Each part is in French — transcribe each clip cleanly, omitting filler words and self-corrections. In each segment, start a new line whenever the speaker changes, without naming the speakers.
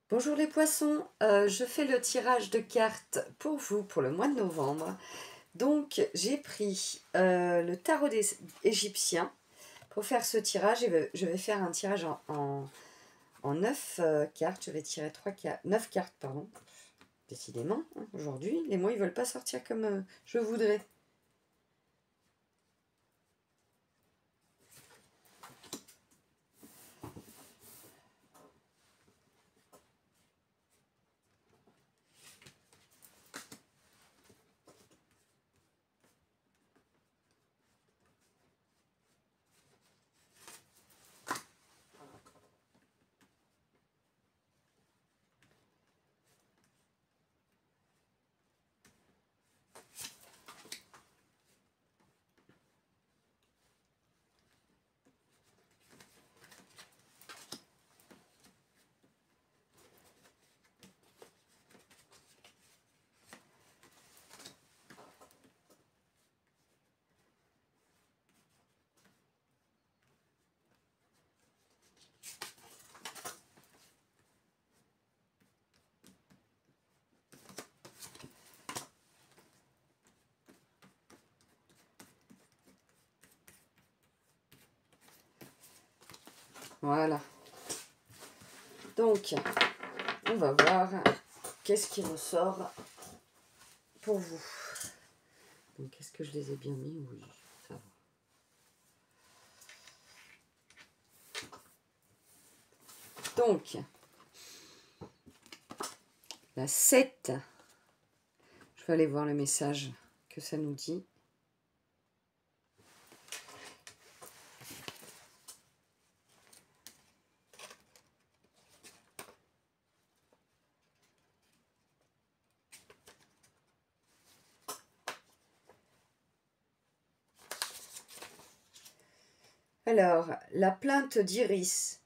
Bonjour les poissons, je fais le tirage de cartes pour vous pour le mois de novembre. Donc j'ai pris le tarot égyptien pour faire ce tirage. Je vais faire un tirage en 9 cartes. Je vais tirer 9 cartes, pardon. Décidément, hein, aujourd'hui, les mots ils veulent pas sortir comme je voudrais. Voilà. Donc, on va voir qu'est-ce qui ressort pour vous. Donc, est-ce que je les ai bien mis? Oui, ça va. Donc, la 7, je vais aller voir le message que ça nous dit. Alors, la plainte d'Iris.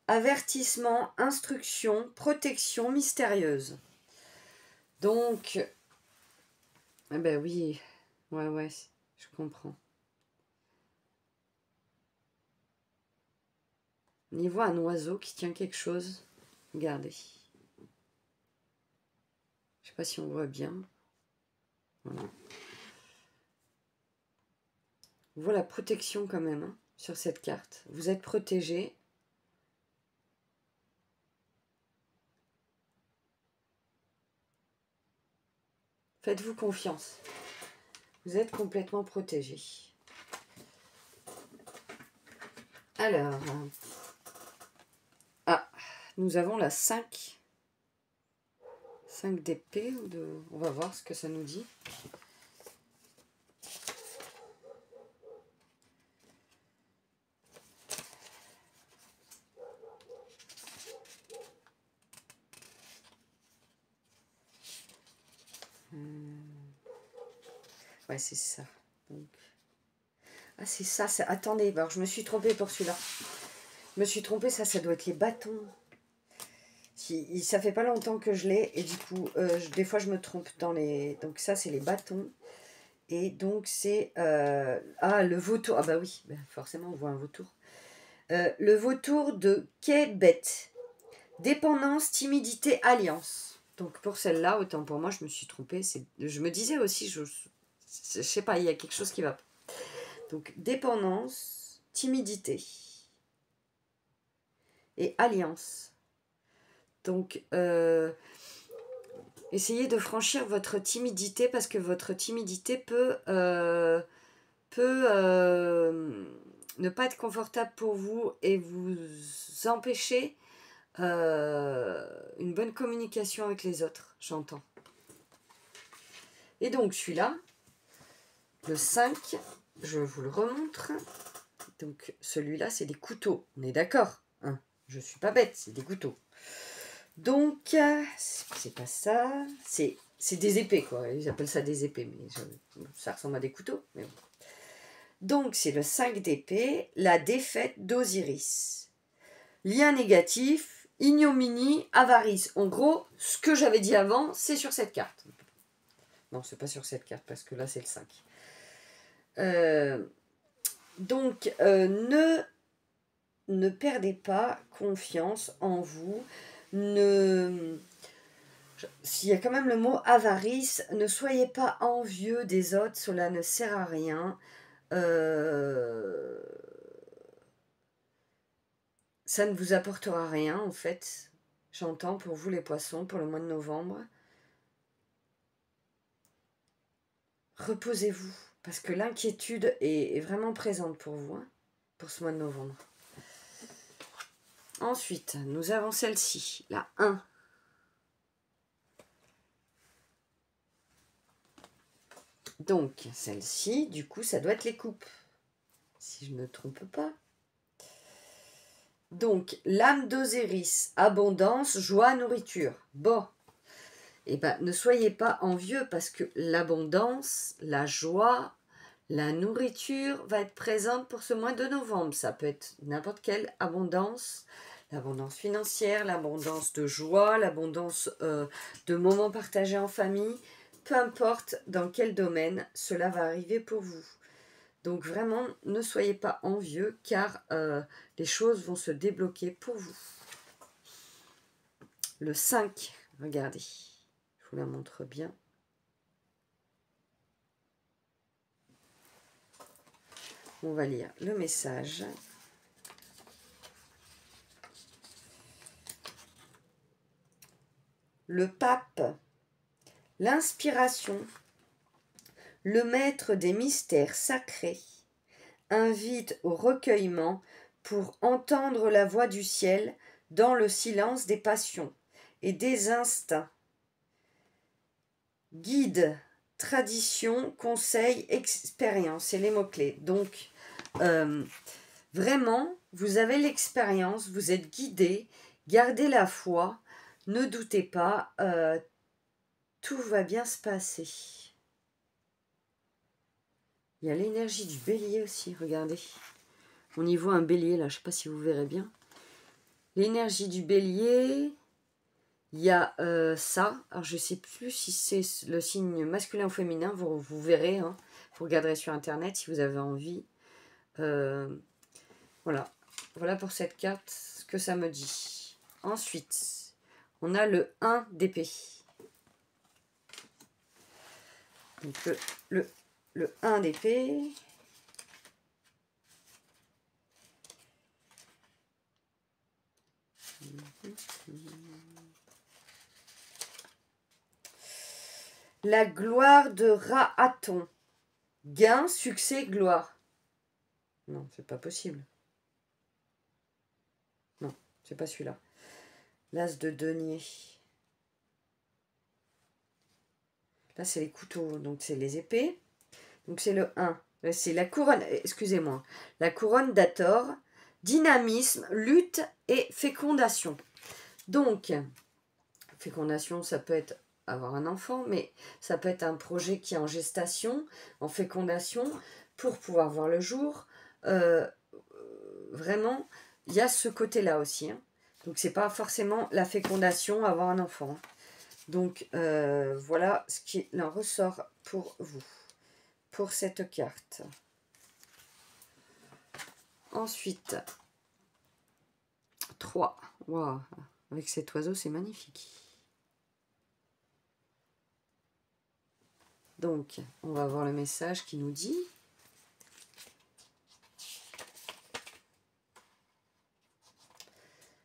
Avertissement, instruction, protection mystérieuse. Donc, eh ben oui, ouais, je comprends. On y voit un oiseau qui tient quelque chose. Regardez. Je sais pas si on voit bien. Voilà. On voit la protection quand même hein, sur cette carte. Vous êtes protégé. Faites-vous confiance. Vous êtes complètement protégé. Alors, nous avons la 5. 5 d'épée. On va voir ce que ça nous dit. Ouais, c'est ça. Donc... Ah, c'est ça. Attendez, alors je me suis trompée pour celui-là. Je me suis trompée, ça doit être les bâtons. Ça fait pas longtemps que je l'ai, et du coup, des fois je me trompe dans les... Donc ça, c'est les bâtons. Et donc c'est... Ah, le vautour. Ah bah oui, forcément on voit un vautour. Le vautour de Québec. Dépendance, timidité, alliance. Donc pour celle-là, autant pour moi, je me suis trompée. Je me disais aussi, je sais pas, il y a quelque chose qui va pas. Donc dépendance, timidité et alliance. Donc essayez de franchir votre timidité parce que votre timidité peut ne pas être confortable pour vous et vous empêcher une bonne communication avec les autres, j'entends. Et donc celui-là, le 5, je vous le remontre. Donc celui-là, c'est des couteaux, on est d'accord hein, je suis pas bête, c'est des couteaux. Donc, c'est pas ça, c'est des épées quoi, ils appellent ça des épées, mais ça ressemble à des couteaux. Mais bon. Donc c'est le 5 d'épée, la défaite d'Osiris. Lien négatif, ignominie, avarice. En gros, ce que j'avais dit avant, c'est sur cette carte. Non, c'est pas sur cette carte, parce que là, c'est le 5. Ne perdez pas confiance en vous. S'il y a quand même le mot avarice, ne soyez pas envieux des autres, cela ne sert à rien. Ça ne vous apportera rien en fait. J'entends pour vous les poissons, pour le mois de novembre. Reposez-vous, parce que l'inquiétude est vraiment présente pour vous, hein, pour ce mois de novembre. Ensuite, nous avons celle-ci, la 1. Donc, celle-ci, du coup, ça doit être les coupes, si je ne me trompe pas. Donc, l'âme d'Osiris, abondance, joie, nourriture. Bon, eh ben, ne soyez pas envieux parce que l'abondance, la joie, la nourriture va être présente pour ce mois de novembre. Ça peut être n'importe quelle abondance, l'abondance financière, l'abondance de joie, l'abondance de moments partagés en famille. Peu importe dans quel domaine, cela va arriver pour vous. Donc vraiment, ne soyez pas envieux car les choses vont se débloquer pour vous. Le 5, regardez, je vous la montre bien. On va lire le message. Le pape, l'inspiration, le maître des mystères sacrés, invite au recueillement pour entendre la voix du ciel dans le silence des passions et des instincts. Guide, tradition, conseil, expérience, c'est les mots-clés. Donc, vraiment, vous avez l'expérience, vous êtes guidé, gardez la foi, ne doutez pas, tout va bien se passer. Il y a l'énergie du bélier aussi, regardez. On y voit un bélier là, je ne sais pas si vous verrez bien. L'énergie du bélier, il y a ça. Alors je ne sais plus si c'est le signe masculin ou féminin, vous verrez. Hein. Vous regarderez sur internet si vous avez envie. Voilà. Voilà pour cette carte ce que ça me dit. Ensuite, on a le 1 d'épée. Donc le 1 d'épée. La gloire de Ra'aton. Gain, succès, gloire. Non, c'est pas possible. Non, c'est pas celui-là. L'as de denier. Là, c'est les couteaux, donc c'est les épées. Donc c'est le 1. C'est la couronne, excusez-moi. La couronne d'Hathor. Dynamisme, lutte et fécondation. Donc, fécondation, ça peut être avoir un enfant, mais ça peut être un projet qui est en gestation, en fécondation, pour pouvoir voir le jour. Vraiment, il y a ce côté-là aussi. Hein. Donc, c'est pas forcément la fécondation, avoir un enfant. Donc, voilà ce qui en ressort pour vous, pour cette carte. Ensuite, 3. Wow. Avec cet oiseau, c'est magnifique. Donc, on va voir le message qui nous dit.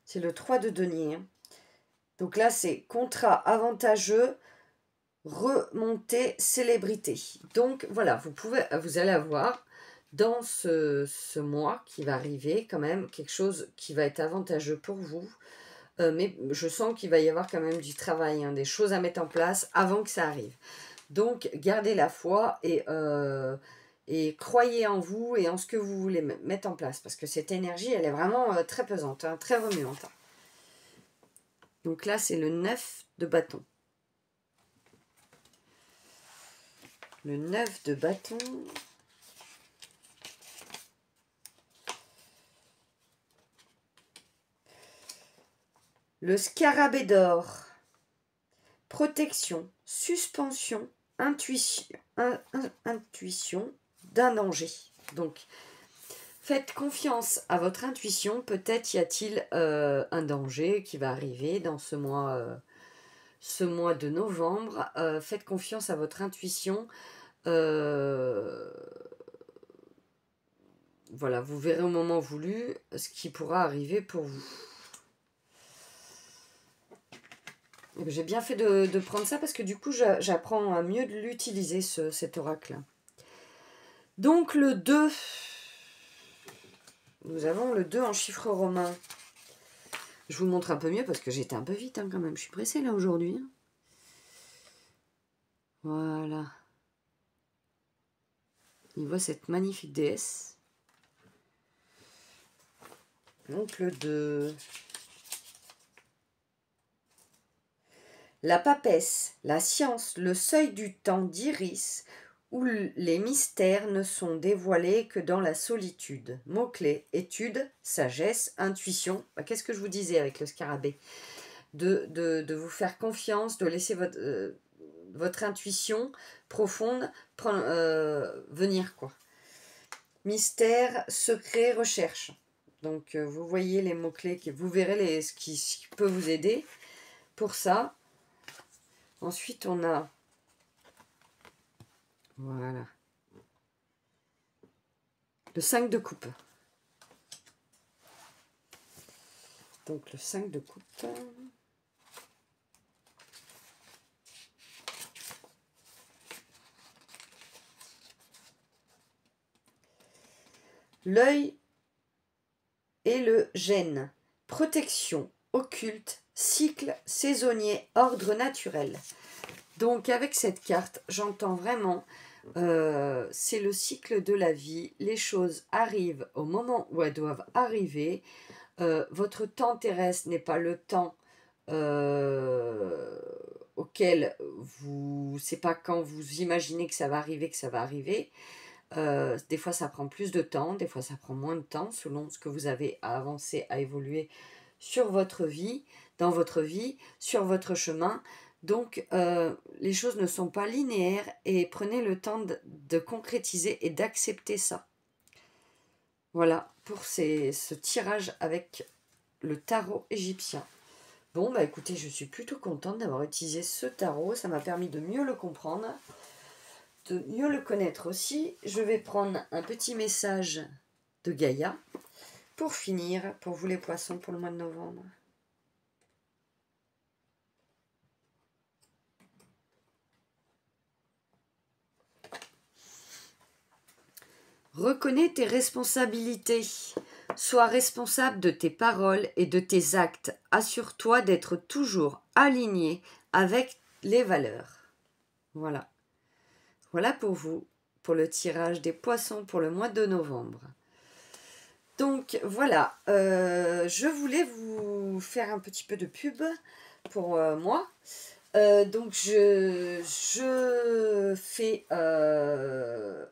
C'est le 3 de denier. Donc là, c'est contrat avantageux, remontée, célébrité. Donc voilà, vous allez avoir dans ce mois qui va arriver quand même quelque chose qui va être avantageux pour vous. Mais je sens qu'il va y avoir quand même du travail, hein, des choses à mettre en place avant que ça arrive. Donc gardez la foi et croyez en vous et en ce que vous voulez mettre en place. Parce que cette énergie, elle est vraiment très pesante, hein, très remuante. Donc là, c'est le 9 de bâton. Le 9 de bâton. Le scarabée d'or. Protection, suspension, intuition d'un danger. Donc, Faites confiance à votre intuition. Peut-être y a-t-il un danger qui va arriver dans ce mois de novembre. Faites confiance à votre intuition. Voilà, vous verrez au moment voulu ce qui pourra arriver pour vous. J'ai bien fait de prendre ça parce que du coup, j'apprends à mieux l'utiliser, cet oracle. Donc le 2, nous avons le 2 en chiffre romain. Je vous montre un peu mieux parce que j'étais un peu vite quand même. Je suis pressée là aujourd'hui. Voilà. Il voit cette magnifique déesse. Donc le 2. La papesse, la science, le seuil du temps d'Iris, où les mystères ne sont dévoilés que dans la solitude. Mots-clés, étude, sagesse, intuition. Qu'est-ce que je vous disais avec le scarabée? De vous faire confiance, de laisser votre intuition profonde venir, quoi. Mystère, secret, recherche. Donc, vous voyez les mots-clés, vous verrez ce qui peut vous aider pour ça. Ensuite, on a... Voilà. Le 5 de coupe. Donc, le 5 de coupe. L'œil et le gène. Protection, occulte, cycle saisonnier, ordre naturel. Donc avec cette carte, j'entends vraiment, c'est le cycle de la vie. Les choses arrivent au moment où elles doivent arriver. Votre temps terrestre n'est pas le temps auquel c'est pas quand vous imaginez que ça va arriver que ça va arriver. Des fois ça prend plus de temps, des fois ça prend moins de temps selon ce que vous avez à avancer, à évoluer sur votre vie, dans votre vie, sur votre chemin. Donc les choses ne sont pas linéaires et prenez le temps de concrétiser et d'accepter ça. Voilà pour ce tirage avec le tarot égyptien. Bon, bah écoutez, je suis plutôt contente d'avoir utilisé ce tarot. Ça m'a permis de mieux le comprendre, de mieux le connaître aussi. Je vais prendre un petit message de Gaïa pour finir, pour vous les poissons, pour le mois de novembre. Reconnais tes responsabilités. Sois responsable de tes paroles et de tes actes. Assure-toi d'être toujours aligné avec les valeurs. Voilà. Voilà pour vous, pour le tirage des poissons pour le mois de novembre. Donc voilà, je voulais vous faire un petit peu de pub pour moi. Donc je fais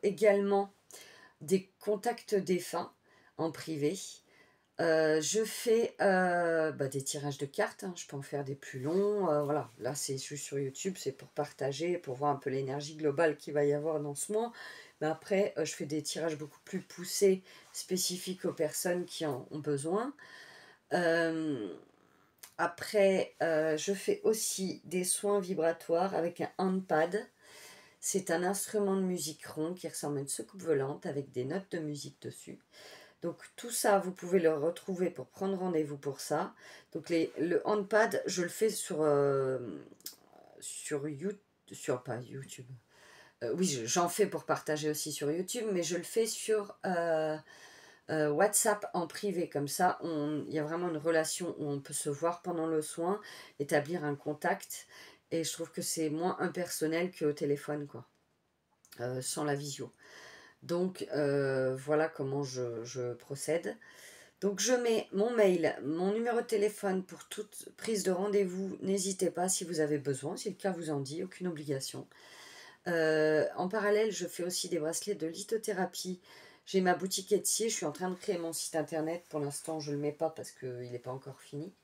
également des contacts défunts en privé. Je fais des tirages de cartes, hein. Je peux en faire des plus longs. Voilà, là c'est juste sur YouTube, c'est pour partager, pour voir un peu l'énergie globale qu'il va y avoir dans ce mois. Mais après, je fais des tirages beaucoup plus poussés, spécifiques aux personnes qui en ont besoin. Après, je fais aussi des soins vibratoires avec un handpad. C'est un instrument de musique rond qui ressemble à une soucoupe volante avec des notes de musique dessus. Donc tout ça, vous pouvez le retrouver pour prendre rendez-vous pour ça. Donc le handpad, je le fais sur YouTube, pas YouTube. Oui, j'en fais pour partager aussi sur YouTube, mais je le fais sur WhatsApp en privé. Comme ça, il y a vraiment une relation où on peut se voir pendant le soin, établir un contact. Et je trouve que c'est moins impersonnel qu'au téléphone, quoi, sans la visio. Donc, voilà comment je procède. Donc, je mets mon mail, mon numéro de téléphone pour toute prise de rendez-vous. N'hésitez pas si vous avez besoin, si le cas vous en dit, aucune obligation. En parallèle, je fais aussi des bracelets de lithothérapie. J'ai ma boutique Etsy, je suis en train de créer mon site internet. Pour l'instant, je ne le mets pas parce qu'il n'est pas encore fini.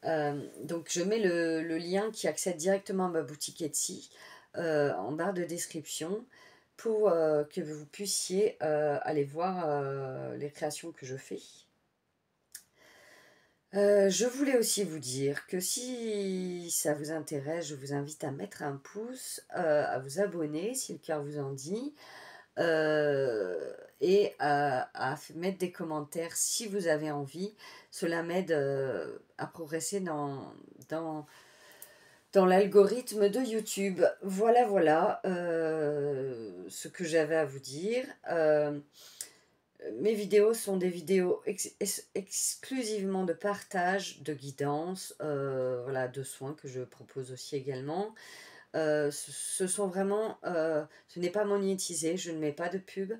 Donc, je mets le lien qui accède directement à ma boutique Etsy en barre de description pour que vous puissiez aller voir les créations que je fais. Je voulais aussi vous dire que si ça vous intéresse, je vous invite à mettre un pouce, à vous abonner si le cœur vous en dit, et à mettre des commentaires si vous avez envie. Cela m'aide à progresser dans l'algorithme de YouTube. Voilà, voilà ce que j'avais à vous dire. Mes vidéos sont des vidéos exclusivement de partage, de guidance, voilà, de soins que je propose aussi également. Ce sont vraiment, ce n'est pas monétisé, je ne mets pas de pub.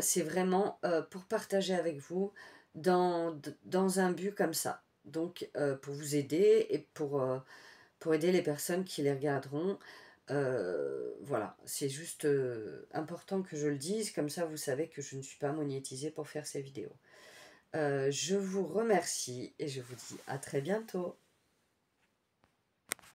C'est vraiment pour partager avec vous dans un but comme ça. Donc pour vous aider et pour aider les personnes qui les regarderont. Voilà, c'est juste important que je le dise, comme ça vous savez que je ne suis pas monétisée pour faire ces vidéos. Je vous remercie et je vous dis à très bientôt.